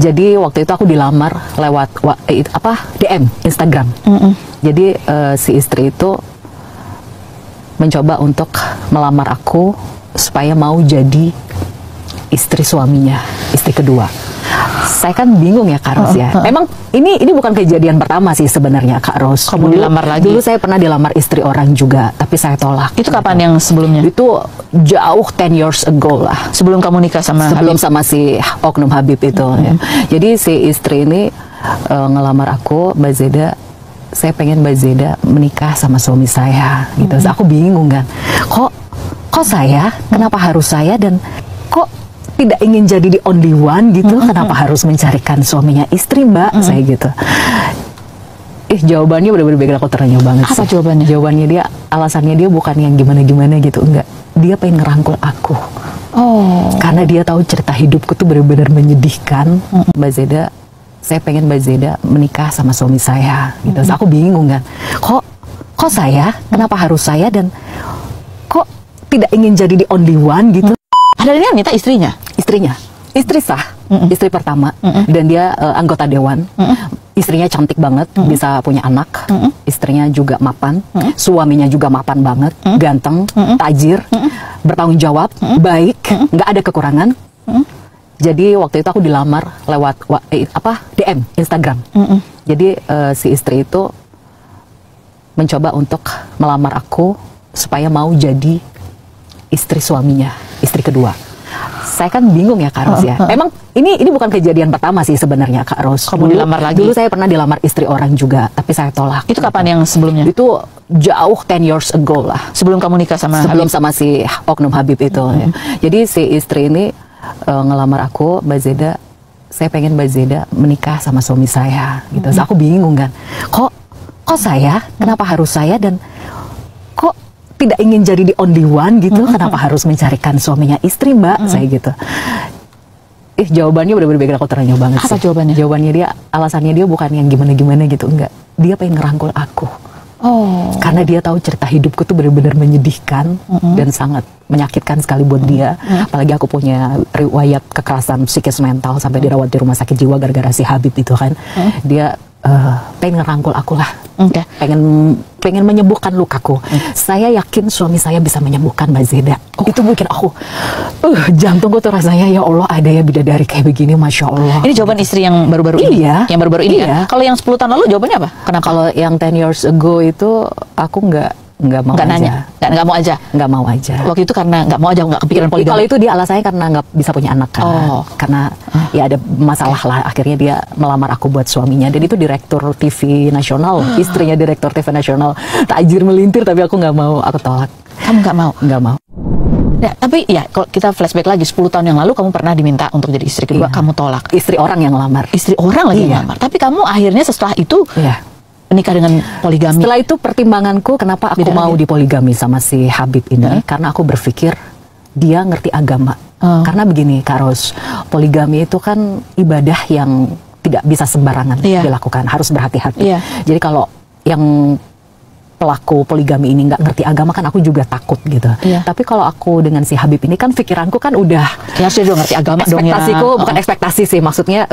Jadi waktu itu aku dilamar lewat DM Instagram. Jadi si istri itu mencoba untuk melamar aku supaya mau jadi istri suaminya, istri kedua. Saya kan bingung ya Kak Ros ya. Memang ini bukan kejadian pertama sih sebenarnya Kak Ros. Kamu dilamar lagi? Dulu saya pernah dilamar istri orang juga, tapi saya tolak. Itu kapan yang sebelumnya? Itu jauh 10 years ago lah. Sebelum kamu nikah sama Sebelum Habib? sama si Oknum Habib itu. Ya. Jadi si istri ini ngelamar aku, Mbak Zeda, saya pengen Mbak Zeda menikah sama suami saya gitu. Aku bingung kan. Kok saya? Kenapa harus saya, dan kok tidak ingin jadi the only one gitu? Kenapa harus mencarikan suaminya istri, Mbak? Saya gitu. Jawabannya benar-benar bikin aku terenyuh banget. Apa sih. jawabannya? Jawabannya dia, alasannya dia bukan yang gimana-gimana gitu, enggak. Dia pengen ngerangkul aku. Karena dia tahu cerita hidupku tuh benar-benar menyedihkan. Mbak Zeda, saya pengen Mbak Zeda menikah sama suami saya gitu. Aku bingung kan. Kok saya? Kenapa harus saya, dan kok tidak ingin jadi the only one gitu? Padahal ini yang minta istrinya? Istrinya. Istri sah. Istri pertama. Dan dia anggota dewan. Istrinya cantik banget, bisa punya anak. Istrinya juga mapan. Suaminya juga mapan banget. Ganteng, tajir, bertanggung jawab, baik, nggak ada kekurangan. Jadi waktu itu aku dilamar lewat DM Instagram. Jadi si istri itu mencoba untuk melamar aku supaya mau jadi istri suaminya, istri kedua. Saya kan bingung ya Kak Ros ya. Memang ini bukan kejadian pertama sih sebenarnya Kak Ros. Kamu dilamar lagi? Dulu saya pernah dilamar istri orang juga, tapi saya tolak. Itu kapan yang sebelumnya? Itu jauh 10 years ago lah. Sebelum kamu nikah sama Sebelum Habib? sama si Oknum Habib itu. Ya. Jadi si istri ini ngelamar aku, Mbak Zeda, saya pengen Mbak Zeda menikah sama suami saya gitu. Aku bingung kan. Kok saya? Kenapa harus saya, dan kok tidak ingin jadi the only one gitu? Kenapa harus mencarikan suaminya istri, Mbak? Saya gitu. Jawabannya benar-benar bikin aku terenyuh banget. Apa sih. jawabannya? Jawabannya dia, alasannya dia bukan yang gimana-gimana gitu, enggak. Dia pengen ngerangkul aku. Karena dia tahu cerita hidupku tuh benar-benar menyedihkan dan sangat menyakitkan sekali buat dia. Apalagi aku punya riwayat kekerasan psikis mental sampai dirawat di rumah sakit jiwa gara-gara si Habib itu kan. Dia pengen ngerangkul aku lah. Pengen menyembuhkan lukaku. Saya yakin suami saya bisa menyembuhkan Mbak Zeda. Itu bikin aku jantungku tuh rasanya, ya Allah, ada ya bidadari kayak begini, Masya Allah. Ini jawaban istri yang baru-baru ini? Iya. Yang baru-baru ini Iya. kan? Kalau yang 10 tahun lalu jawabannya apa? Kenapa? Kalau yang 10 years ago itu aku nggak mau Nggak aja. nanya? Nggak mau aja? Nggak mau aja. Waktu itu karena nggak mau aja, nggak kepikiran poligami? Kalau itu dia alasannya karena nggak bisa punya anak kan. Karena ya ada masalah lah, akhirnya dia melamar aku buat suaminya. Dan itu direktur TV nasional, istrinya direktur TV nasional, tajir melintir, tapi aku nggak mau, aku tolak. Kamu nggak mau? Nggak mau. Ya, tapi ya kalau kita flashback lagi 10 tahun yang lalu kamu pernah diminta untuk jadi istri kedua, kamu tolak. Istri orang yang ngelamar. Istri orang lagi ngelamar. Tapi kamu akhirnya setelah itu menikah dengan poligami. Setelah itu pertimbanganku kenapa aku mau dipoligami sama si Habib ini, karena aku berpikir dia ngerti agama. Karena begini Kak Ros, poligami itu kan ibadah yang tidak bisa sembarangan dilakukan, harus berhati-hati. Jadi kalau yang pelaku poligami ini nggak ngerti agama kan aku juga takut gitu. Tapi kalau aku dengan si Habib ini kan pikiranku kan udah ya dia udah ngerti agama dong ya. Ekspektasiku bukan ekspektasi sih, maksudnya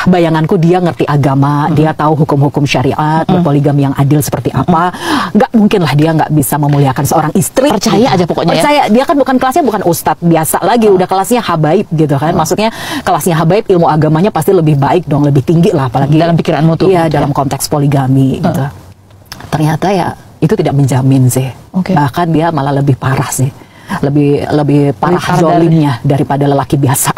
bayanganku dia ngerti agama, dia tahu hukum-hukum syariat, berpoligami yang adil seperti apa. Nggak mungkin lah dia nggak bisa memuliakan seorang istri. Percaya aja pokoknya. Percaya, dia kan bukan kelasnya bukan ustadz biasa lagi, udah kelasnya habaib gitu kan. Maksudnya kelasnya habaib, ilmu agamanya pasti lebih baik dong, lebih tinggi lah, apalagi dalam pikiranmu tuh. Iya, dalam konteks poligami gitu. Ternyata ya itu tidak menjamin sih. Bahkan dia malah lebih parah sih. Lebih parah zolimnya daripada lelaki biasa.